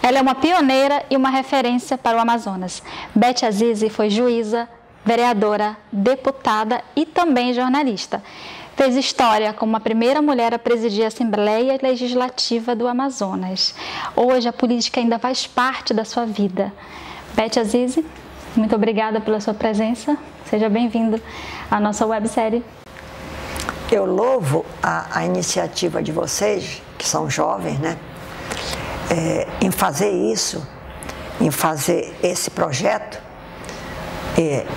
Ela é uma pioneira e uma referência para o Amazonas. Beth Azizi foi juíza, vereadora, deputada e também jornalista. Fez história como a primeira mulher a presidir a Assembleia Legislativa do Amazonas. Hoje a política ainda faz parte da sua vida. Beth Azizi, muito obrigada pela sua presença. Seja bem-vindo à nossa websérie. Eu louvo a iniciativa de vocês, que são jovens, né? Em fazer isso, em fazer esse projeto,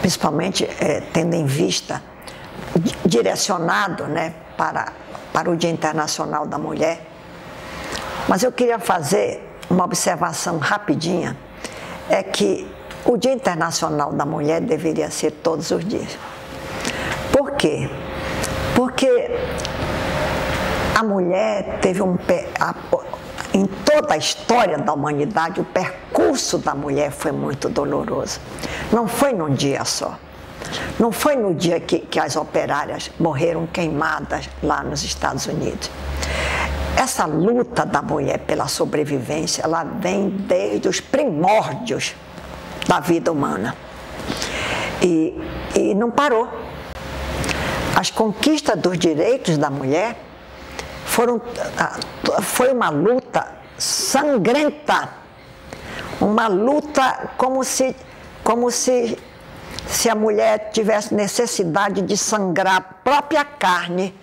principalmente tendo em vista, direcionado, né, para o Dia Internacional da Mulher. Mas eu queria fazer uma observação rapidinha, é que o Dia Internacional da Mulher deveria ser todos os dias. Por quê? Porque a mulher teve em toda a história da humanidade, o percurso da mulher foi muito doloroso. Não foi num dia só. Não foi no dia que as operárias morreram queimadas lá nos Estados Unidos. Essa luta da mulher pela sobrevivência, ela vem desde os primórdios da vida humana. E não parou. As conquistas dos direitos da mulher foi uma luta sangrenta, uma luta como se a mulher tivesse necessidade de sangrar a própria carne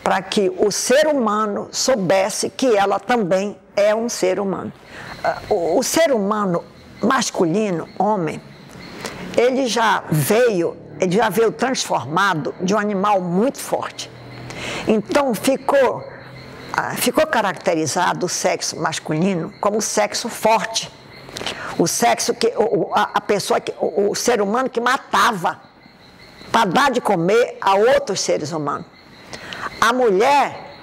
para que o ser humano soubesse que ela também é um ser humano. O ser humano masculino, homem, ele já veio transformado de um animal muito forte. Então ficou caracterizado o sexo masculino como o sexo forte. O sexo o ser humano que matava para dar de comer a outros seres humanos. A mulher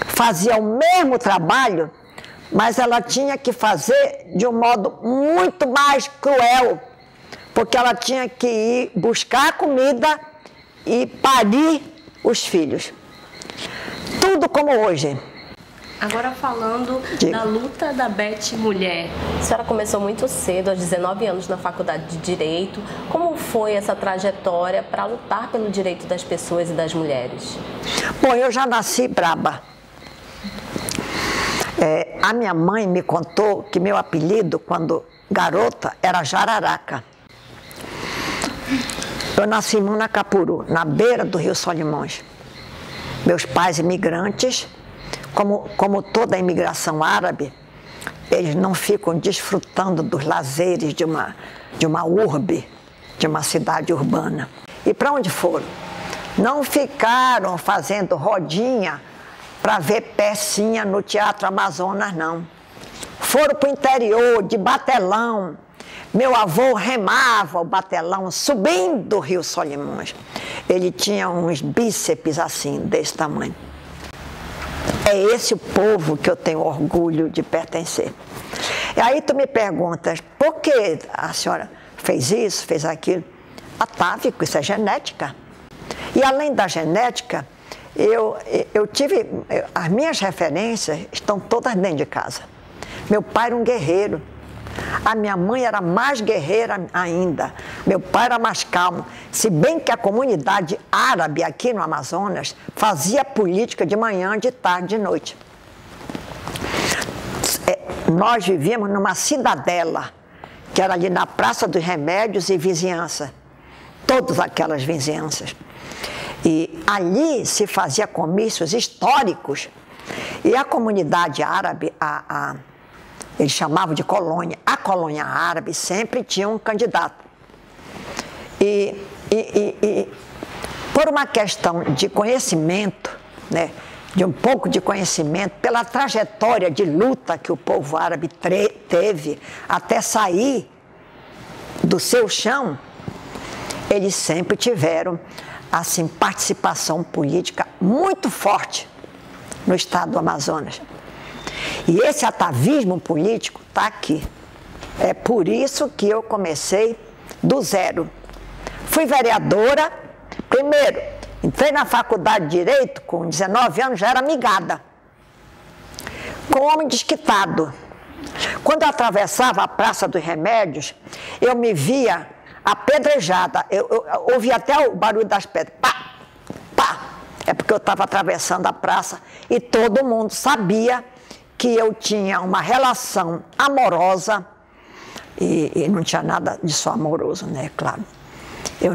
fazia o mesmo trabalho, mas ela tinha que fazer de um modo muito mais cruel, porque ela tinha que ir buscar comida e parir os filhos. Tudo como hoje. Agora falando da luta da Beth mulher. A senhora começou muito cedo, aos 19 anos, na faculdade de Direito. Como foi essa trajetória para lutar pelo direito das pessoas e das mulheres? Bom, eu já nasci braba. A minha mãe me contou que meu apelido, quando garota, era Jararaca. Eu nasci em Manacapuru, na beira do Rio Solimões. Meus pais imigrantes, como toda a imigração árabe, eles não ficam desfrutando dos lazeres de uma urbe, de uma cidade urbana. E para onde foram? Não ficaram fazendo rodinha para ver pecinha no Teatro Amazonas, não. Foram para o interior, de batelão. Meu avô remava o batelão subindo o Rio Solimões. Ele tinha uns bíceps assim, desse tamanho. É esse o povo que eu tenho orgulho de pertencer. E aí tu me perguntas, por que a senhora fez isso, fez aquilo? Atávico, isso é genética. E além da genética, as minhas referências estão todas dentro de casa. Meu pai era um guerreiro. A minha mãe era mais guerreira ainda. Meu pai era mais calmo. Se bem que a comunidade árabe aqui no Amazonas fazia política de manhã, de tarde, de noite. Nós vivíamos numa cidadela, que era ali na Praça dos Remédios e vizinhança. Todas aquelas vizinhanças. E ali se fazia comícios históricos. E a comunidade árabe, eles chamavam de colônia. A colônia árabe sempre tinha um candidato. E por uma questão de conhecimento, né, de um pouco de conhecimento, pela trajetória de luta que o povo árabe teve até sair do seu chão, eles sempre tiveram assim, participação política muito forte no estado do Amazonas. E esse atavismo político está aqui. É por isso que eu comecei do zero. Fui vereadora, primeiro, entrei na faculdade de Direito, com 19 anos, já era amigada. Com um homem desquitado, Quando eu atravessava a Praça dos Remédios, eu me via apedrejada. Eu ouvia até o barulho das pedras. Pá, pá. É porque eu estava atravessando a praça e todo mundo sabia que eu tinha uma relação amorosa e não tinha nada de só amoroso, né? Claro. Eu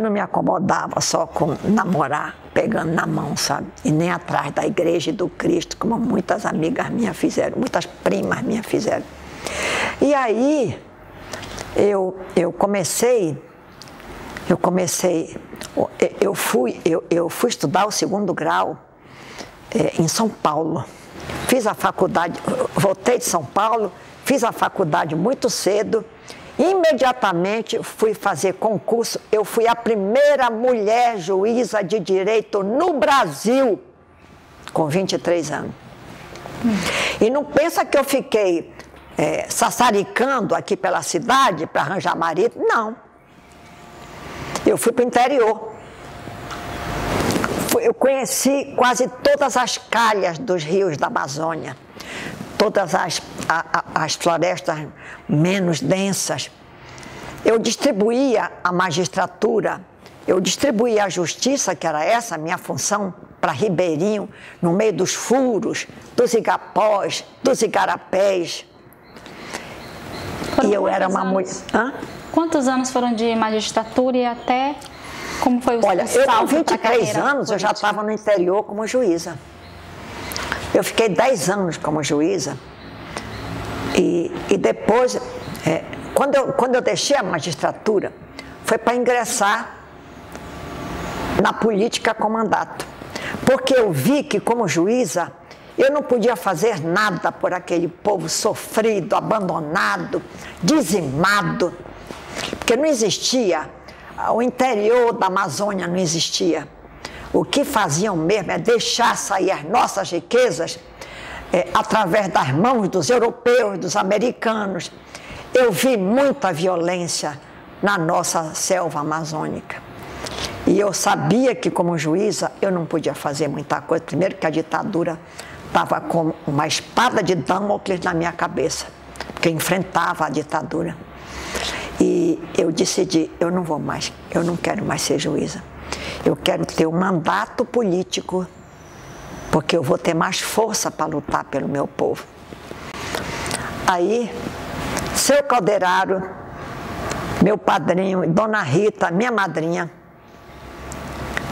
não me acomodava só com namorar, pegando na mão, sabe? E nem atrás da igreja e do Cristo, como muitas amigas minhas fizeram, muitas primas minhas fizeram. E aí, eu fui estudar o 2º grau em São Paulo. Fiz a faculdade, voltei de São Paulo, fiz a faculdade muito cedo. Imediatamente fui fazer concurso. Eu fui a primeira mulher juíza de direito no Brasil, com 23 anos. E não pensa que eu fiquei sassaricando aqui pela cidade para arranjar marido. Não. Eu fui para o interior. Eu conheci quase todas as calhas dos rios da Amazônia. Todas as florestas menos densas. Eu distribuía a magistratura, eu distribuía a justiça, que era essa a minha função, para Ribeirinho, no meio dos furos, dos igapós, dos igarapés. E eu era uma mulher... Quantos anos foram de magistratura e até... Como foi o salto? Olha, eu com 23 anos, eu já estava no interior como juíza. Eu fiquei 10 anos como juíza e depois, quando eu deixei a magistratura, foi para ingressar na política com mandato. Porque eu vi que, como juíza, eu não podia fazer nada por aquele povo sofrido, abandonado, dizimado. Porque não existia, o interior da Amazônia não existia. O que faziam mesmo é deixar sair as nossas riquezas através das mãos dos europeus, dos americanos. Eu vi muita violência na nossa selva amazônica. E eu sabia que, como juíza, eu não podia fazer muita coisa. Primeiro que a ditadura estava com uma espada de Damocles na minha cabeça, porque eu enfrentava a ditadura. E eu decidi, eu não vou mais, eu não quero mais ser juíza. Eu quero ter um mandato político, porque eu vou ter mais força para lutar pelo meu povo. Aí, seu Calderaro, meu padrinho, Dona Rita, minha madrinha,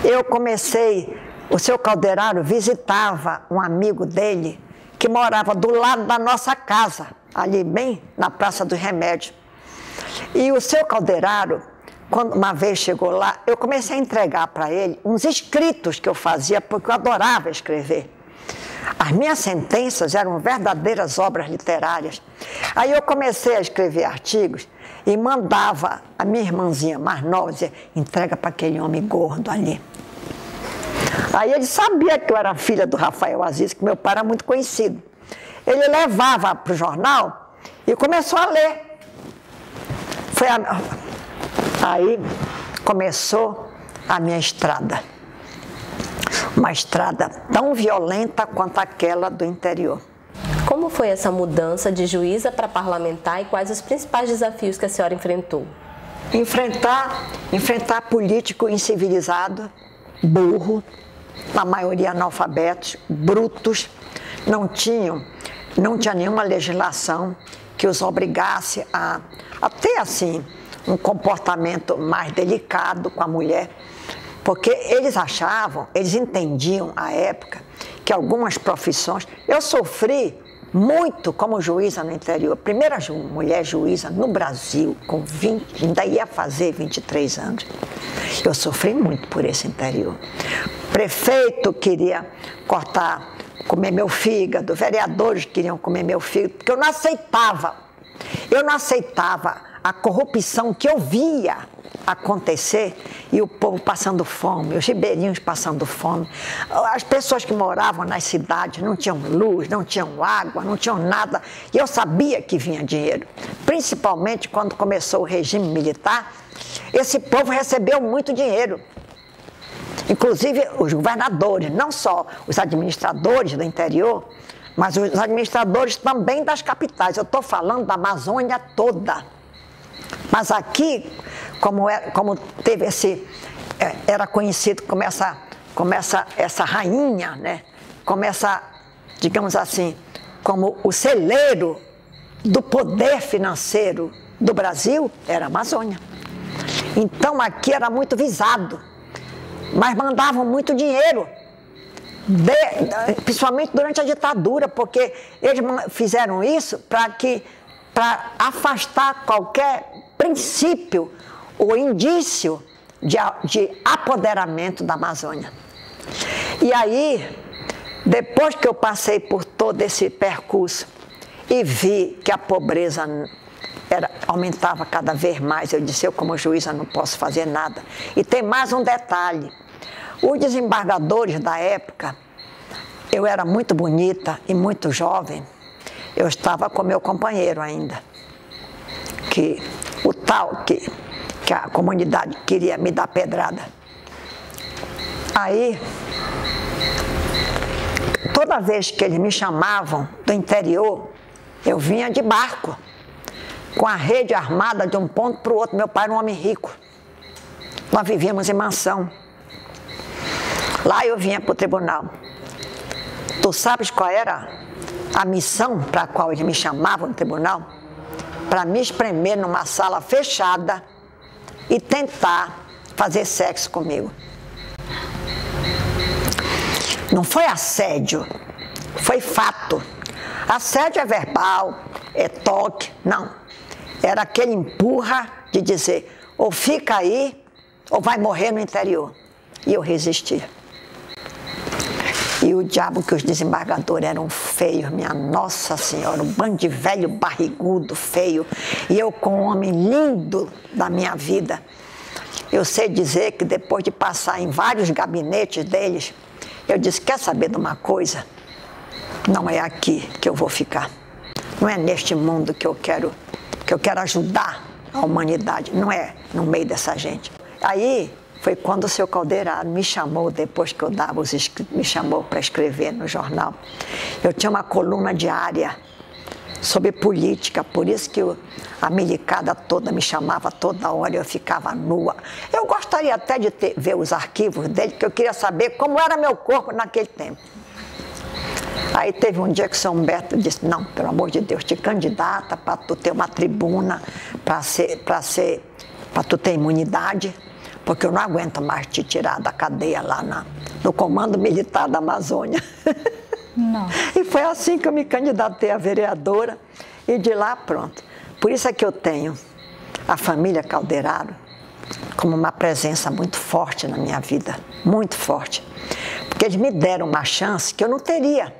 eu comecei, o seu Calderaro visitava um amigo dele que morava do lado da nossa casa, ali bem na Praça dos Remédios. E o seu Calderaro, quando uma vez chegou lá, eu comecei a entregar para ele uns escritos que eu fazia, porque eu adorava escrever. As minhas sentenças eram verdadeiras obras literárias. Aí eu comecei a escrever artigos e mandava a minha irmãzinha mais nova, dizer, entrega para aquele homem gordo ali. Aí ele sabia que eu era filha do Rafael Aziz, que meu pai era muito conhecido. Ele levava para o jornal e começou a ler. Aí começou a minha estrada. Uma estrada tão violenta quanto aquela do interior. Como foi essa mudança de juíza para parlamentar e quais os principais desafios que a senhora enfrentou? Enfrentar político incivilizado, burro, a maioria analfabetos, brutos, não tinha nenhuma legislação que os obrigasse a ter, assim, um comportamento mais delicado com a mulher, porque eles entendiam à época que algumas profissões... Eu sofri muito como juíza no interior, primeira mulher juíza no Brasil, com 20, ainda ia fazer 23 anos. Eu sofri muito por esse interior. Prefeito queria comer meu fígado, vereadores queriam comer meu fígado, porque eu não aceitava a corrupção que eu via acontecer e o povo passando fome, os ribeirinhos passando fome. As pessoas que moravam nas cidades não tinham luz, não tinham água, não tinham nada. E eu sabia que vinha dinheiro. Principalmente quando começou o regime militar, esse povo recebeu muito dinheiro. Inclusive os governadores, não só os administradores do interior, mas os administradores também das capitais. Eu estou falando da Amazônia toda. Mas aqui, como teve era conhecido como essa rainha, né? Como digamos assim, como o celeiro do poder financeiro do Brasil, era a Amazônia. Então aqui era muito visado, mas mandavam muito dinheiro, principalmente durante a ditadura, porque eles fizeram isso para afastar qualquer princípio ou indício de apoderamento da Amazônia. E aí, depois que eu passei por todo esse percurso e vi que a pobreza aumentava cada vez mais, eu disse, eu como juíza não posso fazer nada. E tem mais um detalhe, os desembargadores da época, eu era muito bonita e muito jovem, eu estava com meu companheiro ainda, que a comunidade queria me dar pedrada. Aí, toda vez que eles me chamavam do interior, eu vinha de barco, com a rede armada de um ponto para o outro. Meu pai era um homem rico. Nós vivíamos em mansão. Lá eu vinha para o tribunal. Tu sabes qual era a missão para a qual eles me chamavam no tribunal? Para me espremer numa sala fechada e tentar fazer sexo comigo. Não foi assédio, foi fato. Assédio é verbal, é toque, não. Era aquele empurra de dizer, ou fica aí, ou vai morrer no interior. E eu resistia. E o diabo que os desembargadores eram feios, minha Nossa Senhora, um bando de velho barrigudo, feio. E eu com um homem lindo da minha vida. Eu sei dizer que depois de passar em vários gabinetes deles, eu disse, quer saber de uma coisa? Não é aqui que eu vou ficar. Não é neste mundo que eu quero ajudar a humanidade. Não é no meio dessa gente. Aí foi quando o seu Caldeirado me chamou, depois que eu dava os escritos, me chamou para escrever no jornal. Eu tinha uma coluna diária sobre política, por isso que a milicada toda me chamava toda hora, eu ficava nua. Eu gostaria até de ver os arquivos dele, porque eu queria saber como era meu corpo naquele tempo. Aí teve um dia que o São Humberto disse, não, pelo amor de Deus, te candidata para tu ter uma tribuna, para tu ter imunidade, porque eu não aguento mais te tirar da cadeia lá no Comando Militar da Amazônia. Não. E foi assim que eu me candidatei a vereadora e de lá pronto. Por isso é que eu tenho a família Caldeirado como uma presença muito forte na minha vida, muito forte. Porque eles me deram uma chance que eu não teria.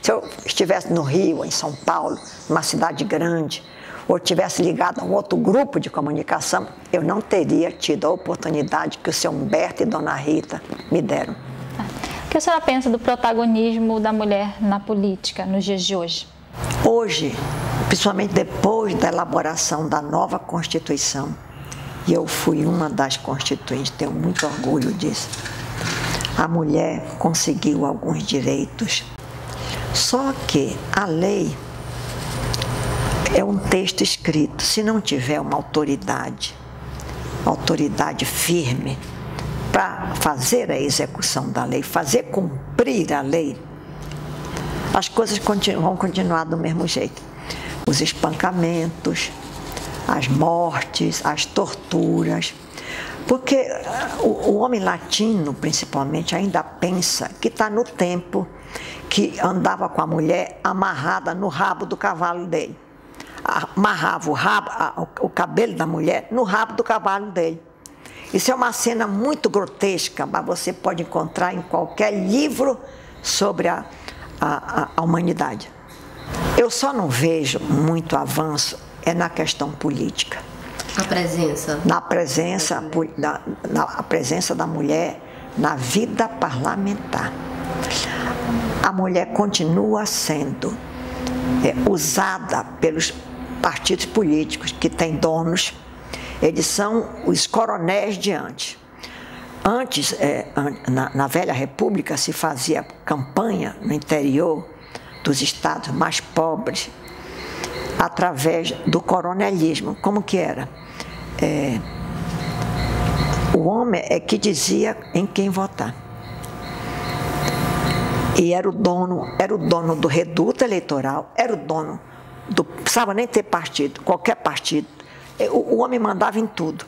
Se eu estivesse no Rio, em São Paulo, numa cidade grande, ou tivesse ligado a um outro grupo de comunicação, eu não teria tido a oportunidade que o seu Humberto e Dona Rita me deram. O que a senhora pensa do protagonismo da mulher na política nos dias de hoje? Hoje, principalmente depois da elaboração da nova Constituição, e eu fui uma das constituintes, tenho muito orgulho disso, a mulher conseguiu alguns direitos. Só que a lei é um texto escrito. Se não tiver uma autoridade firme para fazer a execução da lei, fazer cumprir a lei, as coisas vão continuar do mesmo jeito. Os espancamentos, as mortes, as torturas. Porque o homem latino, principalmente, ainda pensa que está no tempo que andava com a mulher amarrada no rabo do cavalo dele. Amarrava o cabelo da mulher no rabo do cavalo dele. Isso é uma cena muito grotesca, mas você pode encontrar em qualquer livro sobre a humanidade. Eu só não vejo muito avanço na questão política. A presença? A presença da mulher na vida parlamentar. A mulher continua sendo usada pelos partidos políticos que têm donos. Eles são os coronéis de antes. Antes, na Velha República, se fazia campanha no interior dos estados mais pobres através do coronelismo. Como que era? O homem é que dizia em quem votar. E era o dono do reduto eleitoral, era o dono do... Não precisava nem ter partido, qualquer partido. O homem mandava em tudo.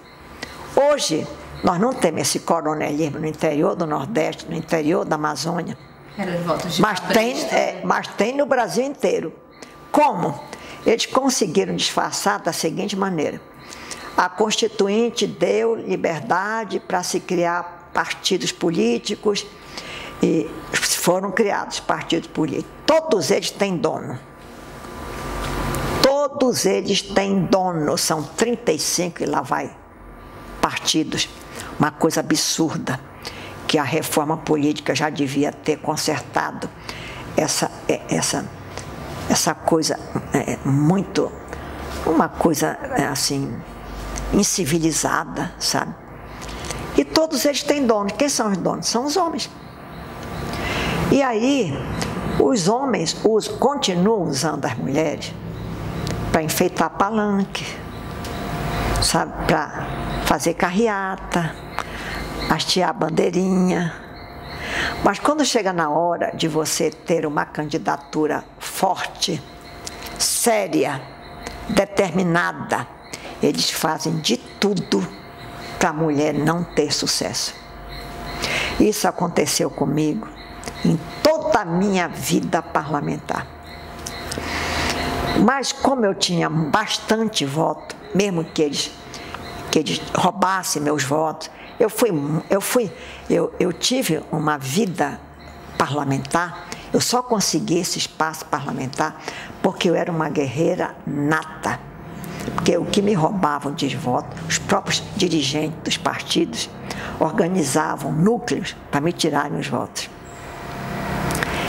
Hoje, nós não temos esse coronelismo no interior do Nordeste, no interior da Amazônia. Mas tem no Brasil inteiro. Como? Eles conseguiram disfarçar da seguinte maneira. A Constituinte deu liberdade para se criar partidos políticos e foram criados partidos políticos. Todos eles têm dono. Todos eles têm dono. São 35 e lá vai partidos. Uma coisa absurda, que a reforma política já devia ter consertado essa coisa muito, uma coisa assim, incivilizada, sabe? E todos eles têm dono. Quem são os donos? São os homens. E aí, os homens continuam usando as mulheres para enfeitar palanque, sabe? Para fazer carreata, hastear bandeirinha. Mas quando chega na hora de você ter uma candidatura forte, séria, determinada, eles fazem de tudo para a mulher não ter sucesso. Isso aconteceu comigo em toda a minha vida parlamentar. Mas como eu tinha bastante voto, mesmo que eles roubassem meus votos, eu tive uma vida parlamentar. Eu só consegui esse espaço parlamentar porque eu era uma guerreira nata. Porque o que me roubavam de voto, os próprios dirigentes dos partidos organizavam núcleos para me tirarem os votos.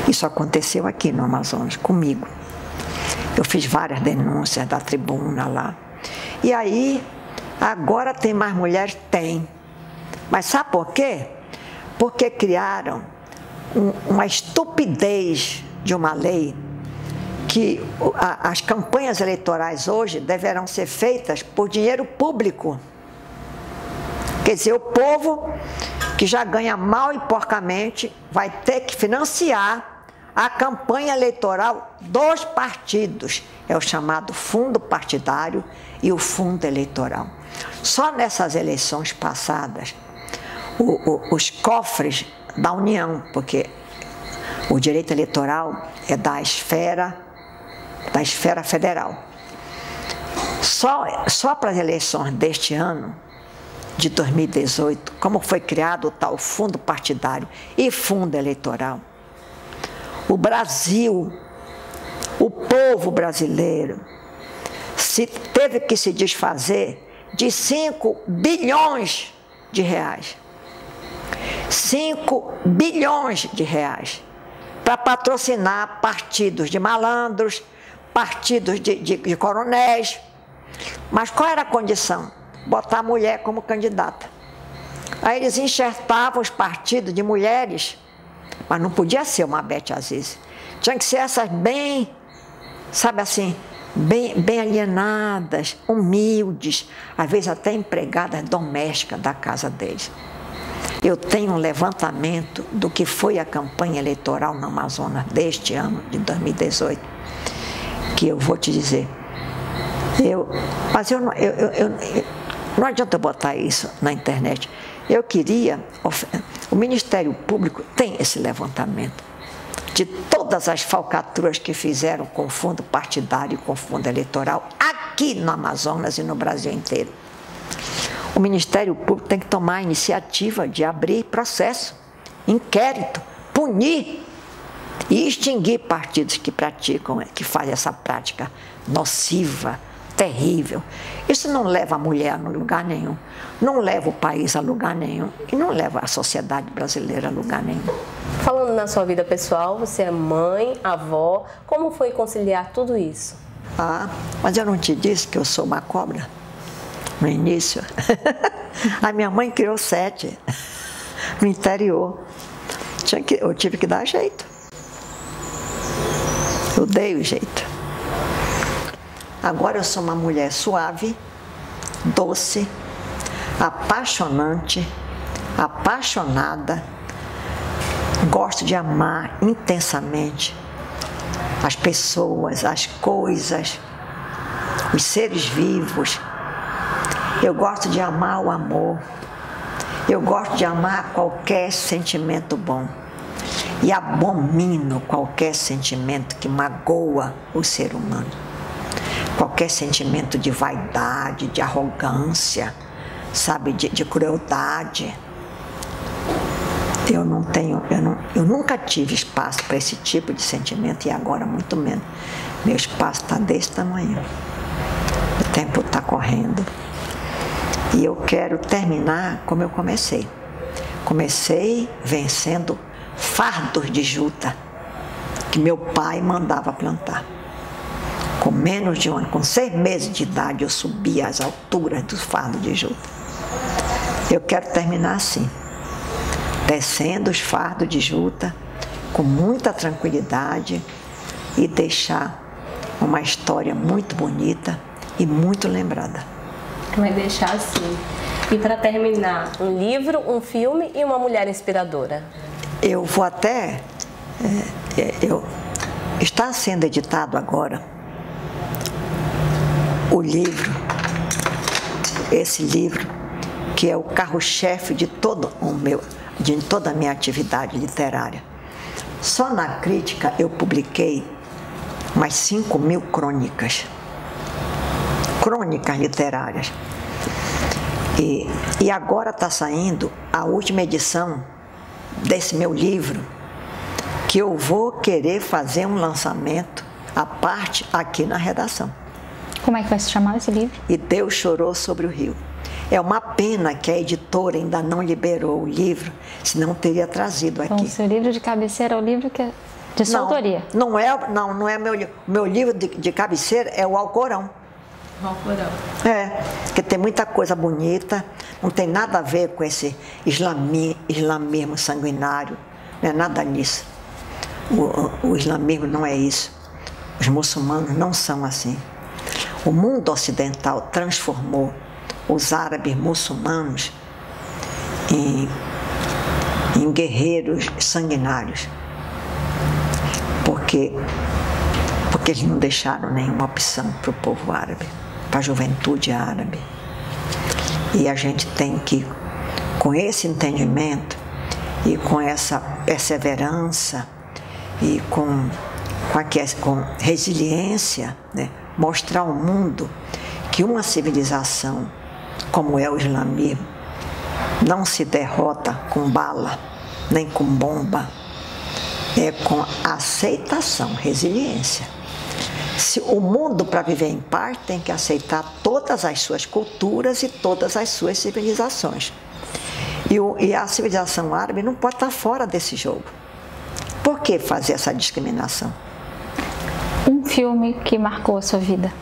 Isso aconteceu aqui no Amazonas, comigo. Eu fiz várias denúncias da tribuna lá. E aí, agora tem mais mulheres? Tem. Mas sabe por quê? Porque criaram uma estupidez de uma lei que as campanhas eleitorais hoje deverão ser feitas por dinheiro público. Quer dizer, o povo que já ganha mal e porcamente vai ter que financiar a campanha eleitoral dos partidos. É o chamado fundo partidário e o fundo eleitoral. Só nessas eleições passadas, os cofres da União, porque o direito eleitoral é da esfera federal. Só para as eleições deste ano, de 2018, como foi criado o tal fundo partidário e fundo eleitoral, o Brasil, o povo brasileiro, teve que se desfazer de 5 bilhões de reais. 5 bilhões de reais para patrocinar partidos de malandros, partidos de coronéis. Mas qual era a condição? Botar a mulher como candidata. Aí eles enxertavam os partidos de mulheres, mas não podia ser uma Bete Aziz. Tinha que ser essas bem, sabe assim, bem alienadas, humildes, às vezes até empregadas domésticas da casa deles. Eu tenho um levantamento do que foi a campanha eleitoral no Amazonas deste ano, de 2018, que eu vou te dizer. Mas não adianta eu botar isso na internet. Eu queria... O Ministério Público tem esse levantamento de todas as falcatruas que fizeram com o fundo partidário e com o fundo eleitoral aqui no Amazonas e no Brasil inteiro. O Ministério Público tem que tomar a iniciativa de abrir processo, inquérito, punir e extinguir partidos que praticam, que fazem essa prática nociva, terrível. Isso não leva a mulher a lugar nenhum, não leva o país a lugar nenhum e não leva a sociedade brasileira a lugar nenhum. Falando na sua vida pessoal, você é mãe, avó, como foi conciliar tudo isso? Mas eu não te disse que eu sou uma cobra? No início. A minha mãe criou 7. no interior. Eu tive que dar jeito. Eu dei o jeito. Agora eu sou uma mulher suave, doce, apaixonante, apaixonada. Gosto de amar intensamente as pessoas, as coisas, os seres vivos. Eu gosto de amar o amor. Eu gosto de amar qualquer sentimento bom. E abomino qualquer sentimento que magoa o ser humano. Qualquer sentimento de vaidade, de arrogância, sabe, de crueldade. Eu nunca tive espaço para esse tipo de sentimento e agora muito menos. Meu espaço está desse tamanho. O tempo está correndo. E eu quero terminar como eu comecei. Comecei vencendo fardos de juta que meu pai mandava plantar. Com menos de um ano, com 6 meses de idade, eu subia às alturas dos fardos de juta. Eu quero terminar assim, descendo os fardos de juta, com muita tranquilidade e deixar uma história muito bonita e muito lembrada. Vai deixar assim. E para terminar, um livro, um filme e uma mulher inspiradora? Eu vou até... está sendo editado agora o livro, esse livro, que é o carro-chefe de toda a minha atividade literária. Só na crítica eu publiquei mais 5.000 crônicas literárias. E agora está saindo a última edição desse meu livro, que eu vou querer fazer um lançamento à parte aqui na redação. Como é que vai se chamar esse livro? E Deus Chorou sobre o Rio. É uma pena que a editora ainda não liberou o livro, senão teria trazido aqui. Então, o seu livro de cabeceira é o livro que é de sua autoria? Não é meu livro. Meu livro de cabeceira é o Alcorão. O Alcorão. É, porque tem muita coisa bonita, não tem nada a ver com esse islamismo sanguinário, não é nada nisso. O islamismo não é isso. Os muçulmanos não são assim. O mundo ocidental transformou os árabes muçulmanos em guerreiros sanguinários. Porque eles não deixaram nenhuma opção para o povo árabe, para a juventude árabe. E a gente tem que, com esse entendimento e com essa perseverança e com resiliência, né, mostrar ao mundo que uma civilização como é o islamismo não se derrota com bala, nem com bomba, é com aceitação, resiliência. O mundo, para viver em paz, tem que aceitar todas as suas culturas e todas as suas civilizações. E a civilização árabe não pode estar fora desse jogo. Por que fazer essa discriminação? Um filme que marcou a sua vida?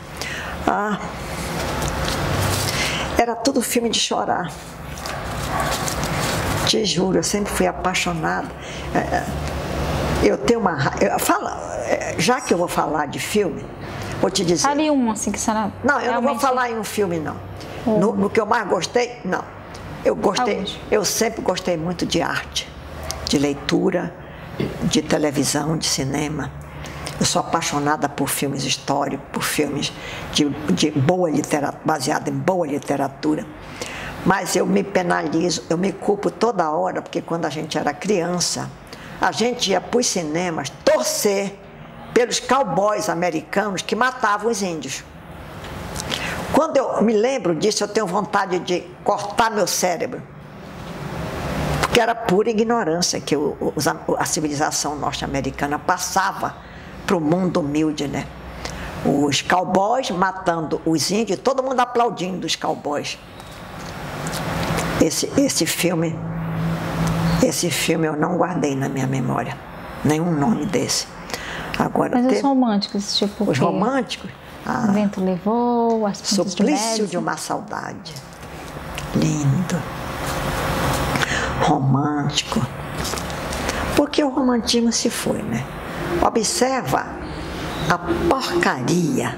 Era tudo filme de chorar. Te juro, eu sempre fui apaixonada. Eu tenho já que eu vou falar de filme, vou te dizer... Ali um, assim, que será... Não, eu não vou falar em um filme, não. No que eu mais gostei, não. Eu sempre gostei muito de arte, de leitura, de televisão, de cinema. Eu sou apaixonada por filmes históricos, por filmes de boa literatura, baseados em boa literatura. Mas eu me penalizo, eu me culpo toda hora, porque quando a gente era criança, a gente ia para os cinemas torcer pelos cowboys americanos que matavam os índios. Quando eu me lembro disso, eu tenho vontade de cortar meu cérebro. Porque era pura ignorância que a civilização norte-americana passava para o mundo humilde, né? Os cowboys matando os índios, todo mundo aplaudindo os cowboys. Esse filme eu não guardei na minha memória, nenhum nome desse. Agora, mas os românticos, tipo os românticos? O Vento Levou, As Pontas de Suplício de uma Saudade. Lindo. Romance. romântico? Porque o romantismo se foi, né? Observa a porcaria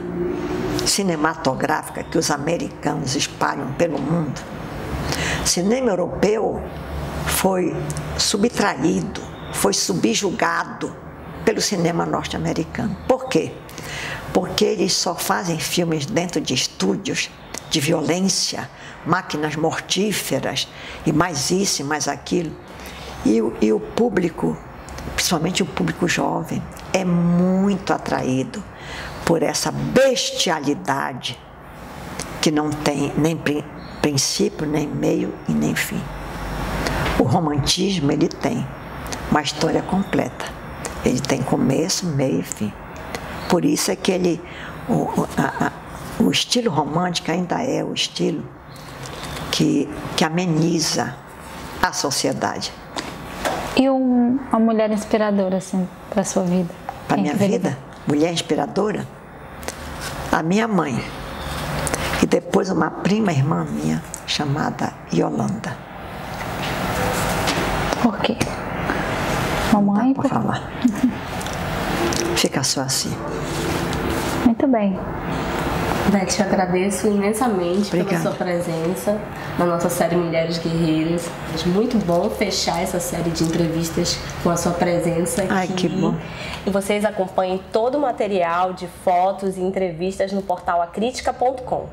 cinematográfica que os americanos espalham pelo mundo. O cinema europeu foi subtraído, foi subjugado pelo cinema norte-americano. Por quê? Porque eles só fazem filmes dentro de estúdios de violência, máquinas mortíferas, e mais isso e mais aquilo. E o público, principalmente o público jovem, é muito atraído por essa bestialidade que não tem nem princípio, nem meio e nem fim. O romantismo, ele tem uma história completa. Ele tem começo, meio e fim. Por isso é que o estilo romântico ainda é o estilo que ameniza a sociedade. E uma mulher inspiradora, assim, para a sua vida? Para a minha vida? Mulher inspiradora? A minha mãe. E depois uma prima irmã minha, chamada Yolanda. Por quê? Mamãe? Não dá para falar. Fica só assim. Muito bem. Beth, eu agradeço imensamente pela sua presença na nossa série Mulheres Guerreiras. É muito bom fechar essa série de entrevistas com a sua presença aqui. Ai, que bom. E vocês acompanhem todo o material de fotos e entrevistas no portal acritica.com.